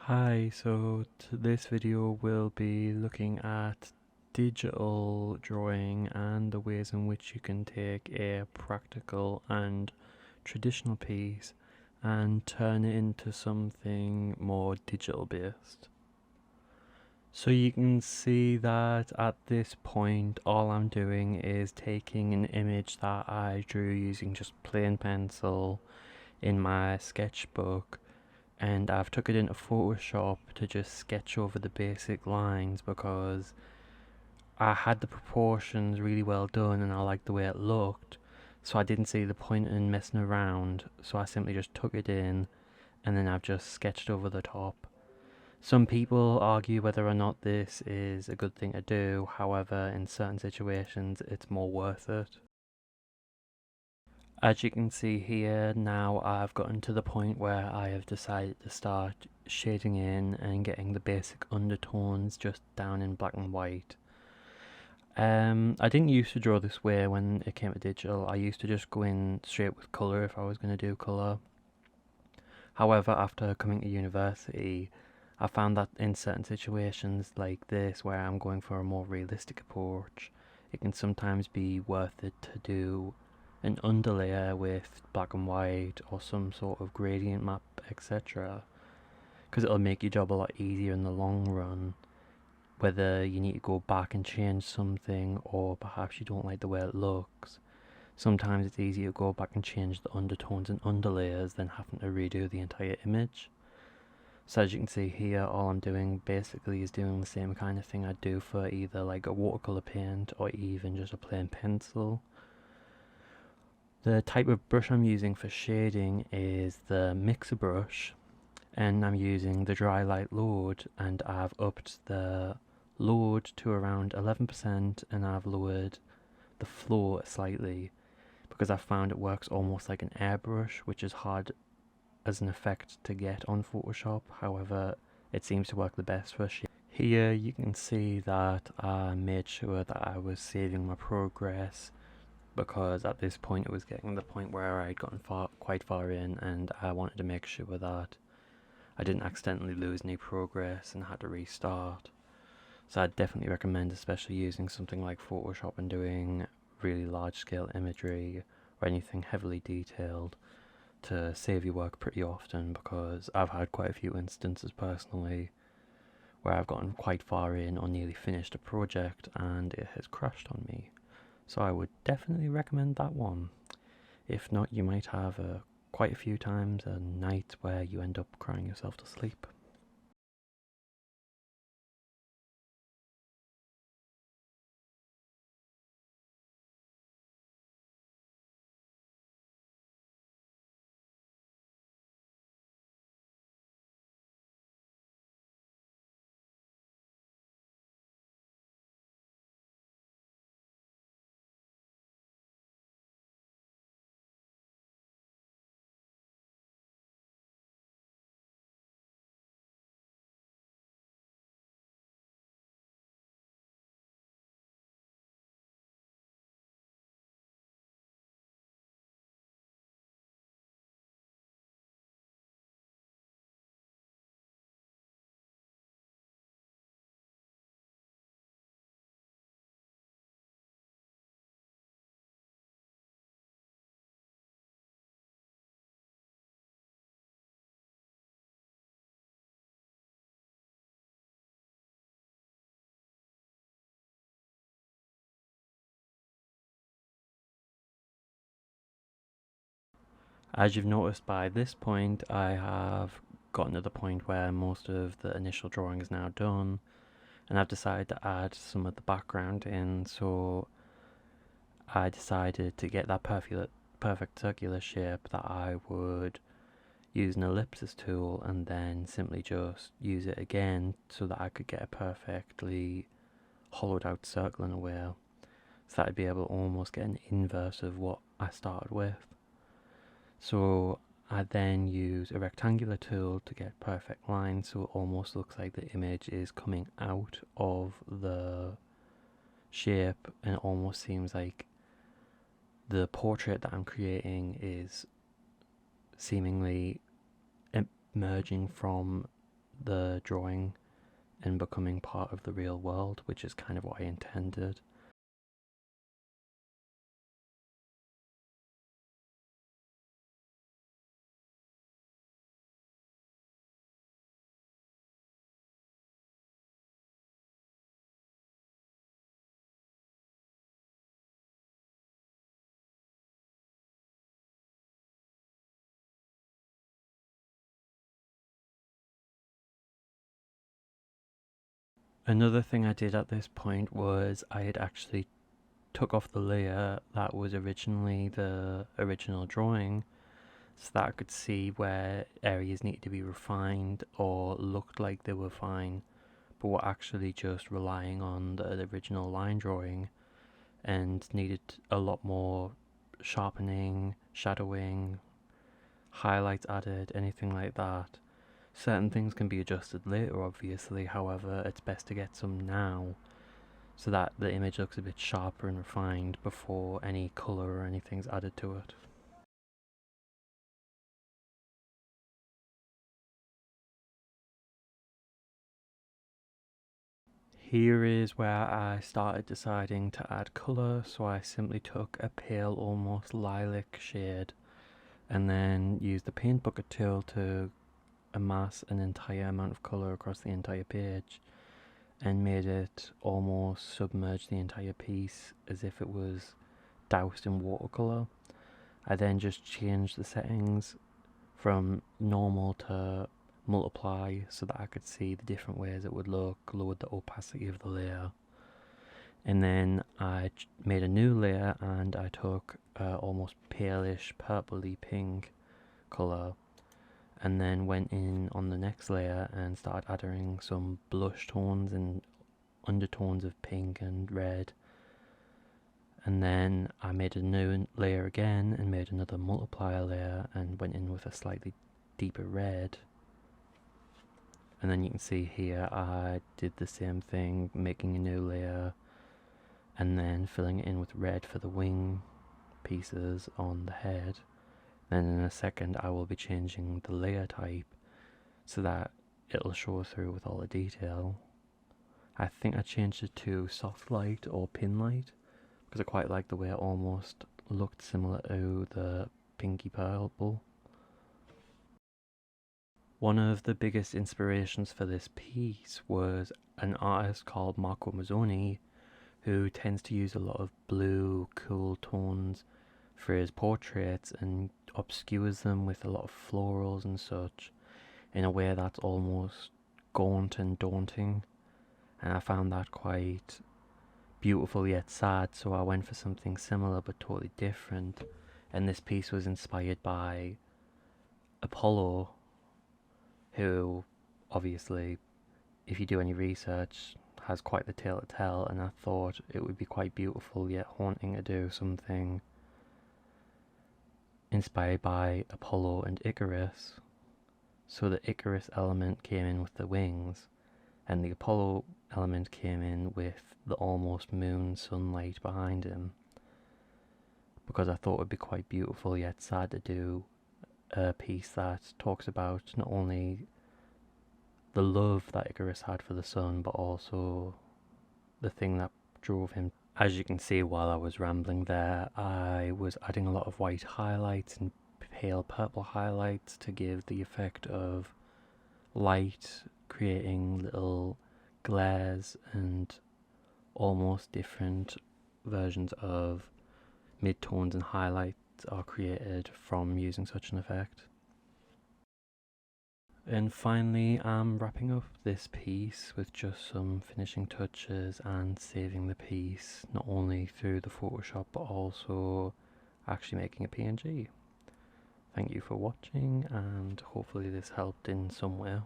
Hi, this video will be looking at digital drawing and the ways in which you can take a practical and traditional piece and turn it into something more digital based. So you can see that at this point all I'm doing is taking an image that I drew using just plain pencil in my sketchbook, and I've took it into Photoshop to just sketch over the basic lines because I had the proportions really well done and I liked the way it looked, so I didn't see the point in messing around, so I simply just took it in and then I've just sketched over the top. Some people argue whether or not this is a good thing to do, however in certain situations it's more worth it. As you can see here, now I've gotten to the point where I have decided to start shading in and getting the basic undertones just down in black and white. I didn't used to draw this way when it came to digital. I used to just go in straight with colour if I was going to do colour. However, after coming to university, I found that in certain situations like this, where I'm going for a more realistic approach, it can sometimes be worth it to do an underlayer with black and white or some sort of gradient map, etc. Because it'll make your job a lot easier in the long run, whether you need to go back and change something or perhaps you don't like the way it looks. Sometimes it's easier to go back and change the undertones and underlayers than having to redo the entire image. So as you can see here, all I'm doing basically is doing the same kind of thing I'd do for either like a watercolor paint or even just a plain pencil. The type of brush I'm using for shading is the mixer brush, and I'm using the dry light load, and I've upped the load to around 11% and I've lowered the flow slightly because I found it works almost like an airbrush, which is hard as an effect to get on Photoshop. However, it seems to work the best for shading. Here you can see that I made sure that I was saving my progress, because at this point it was getting to the point where I'd gotten quite far in and I wanted to make sure that I didn't accidentally lose any progress and had to restart. So I'd definitely recommend especially using something like Photoshop and doing really large scale imagery or anything heavily detailed to save your work pretty often, because I've had quite a few instances personally where I've gotten quite far in or nearly finished a project and it has crashed on me. So I would definitely recommend that one. If not, you might have quite a few times a night where you end up crying yourself to sleep. As you've noticed by this point, I have gotten to the point where most of the initial drawing is now done, and I've decided to add some of the background in. So I decided to get that perfect circular shape that I would use an ellipsis tool and then simply just use it again so that I could get a perfectly hollowed out circle in a way, so that I'd be able to almost get an inverse of what I started with. So I then use a rectangular tool to get perfect lines, so it almost looks like the image is coming out of the shape, and it almost seems like the portrait that I'm creating is seemingly emerging from the drawing and becoming part of the real world, which is kind of what I intended. Another thing I did at this point was I had actually took off the layer that was originally the original drawing so that I could see where areas needed to be refined or looked like they were fine but were actually just relying on the original line drawing and needed a lot more sharpening, shadowing, highlights added, anything like that. Certain things can be adjusted later, obviously, however, it's best to get some now so that the image looks a bit sharper and refined before any colour or anything's added to it. Here is where I started deciding to add colour, so I simply took a pale, almost lilac shade and then used the paint bucket tool to amass an entire amount of colour across the entire page and made it almost submerge the entire piece as if it was doused in watercolour. I then just changed the settings from normal to multiply so that I could see the different ways it would look, lowered the opacity of the layer. And then I made a new layer and I took almost palish purpley pink colour and then went in on the next layer and started adding some blush tones and undertones of pink and red. And then I made a new layer again and made another multiplier layer and went in with a slightly deeper red. And then you can see here I did the same thing, making a new layer and then filling it in with red for the wing pieces on the head. Then in a second I will be changing the layer type so that it'll show through with all the detail. I think I changed it to soft light or pin light because I quite like the way it almost looked similar to the pinky purple. One of the biggest inspirations for this piece was an artist called Marco Mazzoni, who tends to use a lot of blue, cool tones for his portraits and obscures them with a lot of florals and such in a way that's almost gaunt and daunting. And I found that quite beautiful yet sad, so I went for something similar but totally different. And this piece was inspired by Apollo, who obviously, if you do any research, has quite the tale to tell, and I thought it would be quite beautiful yet haunting to do something inspired by Apollo and Icarus. So the Icarus element came in with the wings, and the Apollo element came in with the almost moon sunlight behind him, because I thought it would be quite beautiful yet sad to do a piece that talks about not only the love that Icarus had for the sun, but also the thing that drove him. As you can see while I was rambling there, I was adding a lot of white highlights and pale purple highlights to give the effect of light, creating little glares and almost different versions of midtones and highlights are created from using such an effect. And finally, I'm wrapping up this piece with just some finishing touches and saving the piece, not only through the Photoshop but also actually making a PNG. Thank you for watching, and hopefully this helped in some way.